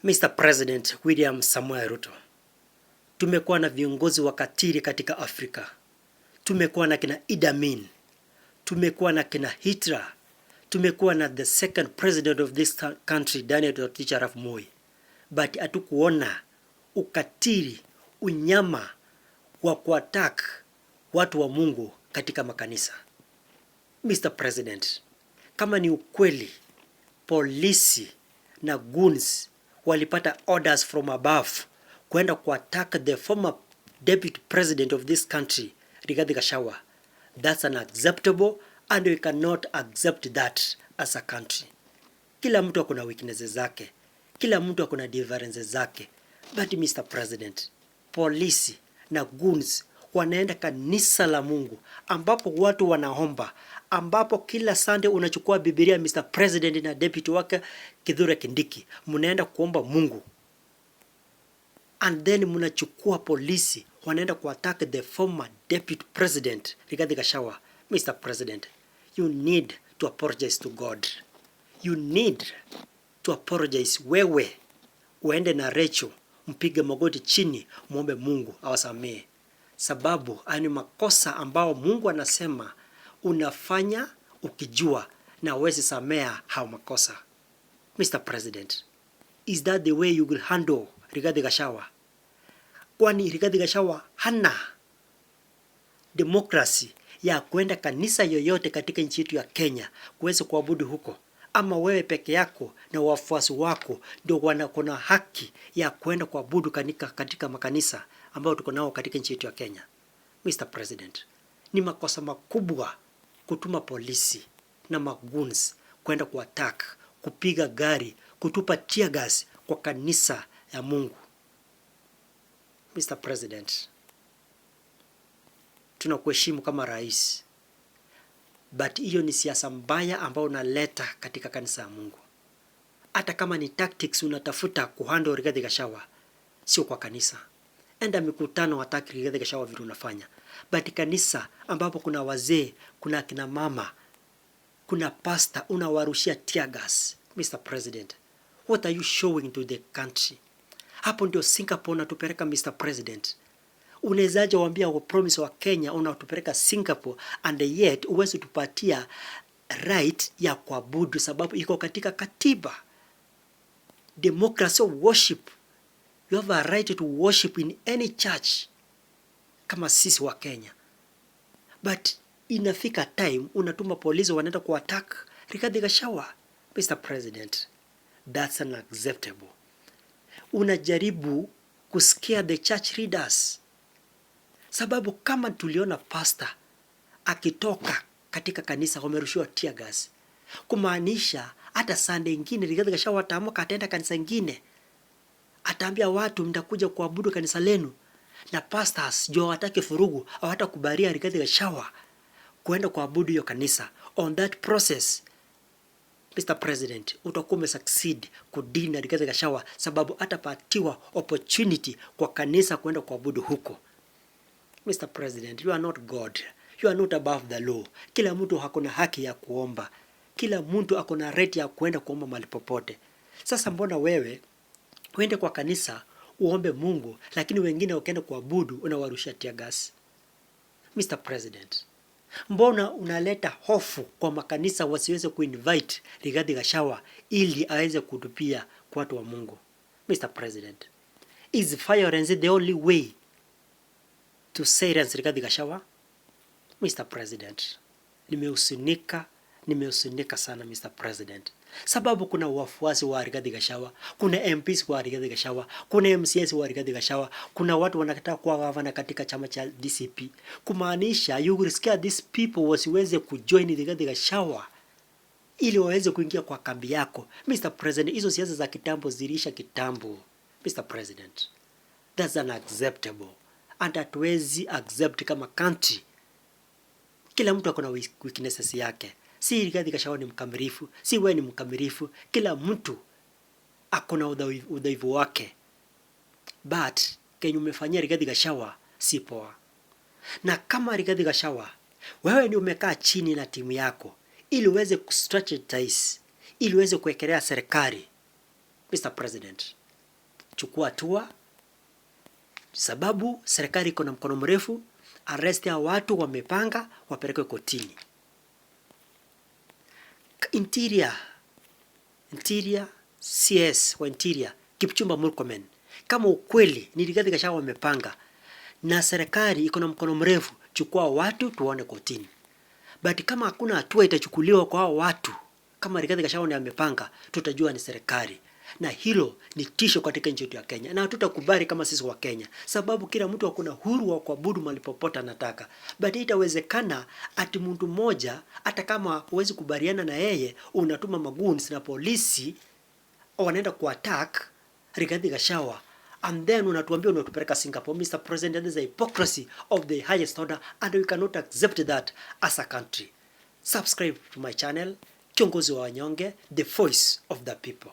Mr. President William Samoei Ruto, tumekuwa na viongozi wakatili katika Afrika. Tumekuwa na kina Idi Amin, tumekuwa na kina Hitler, tumekuwa na the second president of this country Daniel Toroitich arap Moi, but hatukuona ukatili, unyama wa kuattack watu wa Mungu katika makanisa. Mr. President, kama ni ukweli polisi na goons walipata orders from above kwenda kuattack the former deputy president of this country Rigathi Gachagua, that's unacceptable and we cannot accept that as a country. Kila mtu akona weaknesses zake, kila mtu akona differences zake, but Mr. President, polisi na goons wanaenda kanisa la Mungu ambapo watu wanaomba, ambapo kila Sunday unachukua Biblia Mr. President na deputy wake Kithure Kindiki, mnaenda kuomba Mungu, and then mnachukua polisi wanaenda kuattack the former deputy president Rigathi Gachagua. Mr. President, you need to apologize to God. You need to apologize. Wewe uende na Rachel, mpige magoti chini, muombe Mungu awasamehe, sababu ani makosa ambao Mungu anasema unafanya ukijua na huwezi samea hao makosa. Mr. President, is that the way you will handle Rigathi Gachagua? Kwani Rigathi Gachagua hana demokrasi ya kwenda kanisa yoyote katika nchi yetu ya Kenya kuweza kuabudu huko? Ama wewe peke yako na wafuasi wako ndio wanakona haki ya kwenda kuabudu katika makanisa ambayo tuko nao katika nchi yetu ya Kenya? Mr. President, ni makosa makubwa kutuma polisi na magoons kwenda kuattack, kupiga gari, kutupa tear gas kwa kanisa ya Mungu. Mr. President, tunakuheshimu kama rais, but hiyo ni siasa mbaya ambayo unaleta katika kanisa ya Mungu. Hata kama ni tactics unatafuta kuhandle Rigathi Gachagua, sio kwa kanisa. Enda mikutano wataki Rigathi Gachagua vitu unafanya. But kanisa ambapo kuna wazee, kuna kina mama, kuna pastor, unawarushia tear gas. Mr. President, what are you showing to the country? Hapo ndio Singapore unatupeleka Mr. President. Unawezaje waambia wa promise wa Kenya unatupeleka Singapore and yet uweze tupatia right ya kuabudu sababu iko katika katiba. Democracy of worship. You have a right to worship in any church kama sisi wa Kenya. But inafika time unatuma polisi wanaenda kuattack Rigathi Gachagua. Mr. President, that's unacceptable. Unajaribu kusikia the church leaders. Sababu kama tuliona pastor akitoka katika kanisa wamerushiwa tear gas, kumaanisha hata Sunday ingine Rigathi Gachagua ataamka ataenda kanisa ingine, ataambia watu mtakuja kuabudu kanisa lenu, na pastors jo watake furugu au hata kubaria Rigathi Gachagua kwenda kuabudu hiyo kanisa. On that process, Mr. President, utakuwa umesucceed kudina Rigathi Gachagua sababu atapatiwa opportunity kwa kanisa kwenda kuabudu huko. Mr. President, you are not God. You are not above the law. Kila mtu hakuna haki ya kuomba. Kila mtu akona right ya kwenda kuomba mahali popote. Sasa mbona wewe uende kwa kanisa uombe Mungu, lakini wengine wakienda kuabudu unawarusha tear gas? Mr. President, mbona unaleta hofu kwa makanisa wasiweze kuinvite Rigathi Gachagua ili aweze kutupia kwa watu wa Mungu? Mr. President, is violence the only way to silence Rigathi Gachagua? Mr. President, nimehusunika sana Mr. President, sababu kuna wafuasi wa Rigathi Gachagua, kuna MPs wa Rigathi Gachagua, kuna MCS wa Rigathi Gachagua, kuna watu wanataka kuwa gavana katika chama cha DCP. Kumaanisha you will scare these people wasiweze kujoin Rigathi Gachagua ili waweze kuingia kwa kambi yako. Mr. President, hizo siasa za kitambo zilisha kitambo. Mr. President, that's unacceptable and hatuwezi accept kama country. Kila mtu akona weaknesses yake. Si Rigathi Gachagua ni mkamilifu, si wewe ni mkamilifu. Kila mtu akona udhaifu wake. But kenye umefanyia Rigathi Gachagua si poa. Na kama Rigathi Gachagua wewe ni umekaa chini na timu yako ili uweze kustrategize, ili uweze kuwekelea serikali, Mr. President, chukua hatua, sababu serikali iko na mkono mrefu. Arrest ya watu wamepanga wapelekwe kotini. Interior CS wa Interior Kipchumba Murkomen, kama ukweli ni Rigathi Gachagua wamepanga na serikali iko na mkono mrefu, chukua watu tuone kotini. But kama hakuna hatua itachukuliwa kwa hao watu, kama Rigathi Gachagua ndiye amepanga, tutajua ni serikali. Na hilo ni tisho katika nchi yetu ya Kenya, na hatutakubali kama sisi wa Kenya, sababu kila mtu akuna huru wa kuabudu mahali popote anataka. But itawezekana ati mtu mmoja, hata kama huwezi kubaliana na yeye, unatuma magoons na polisi wanaenda kuattack Rigathi Gachagua, and then unatuambia unatupeleka Singapore. Mr. President, that is a hypocrisy of the highest order, and we cannot accept that as a country. Subscribe to my channel, Kiongozi wa Wanyonge, the voice of the people.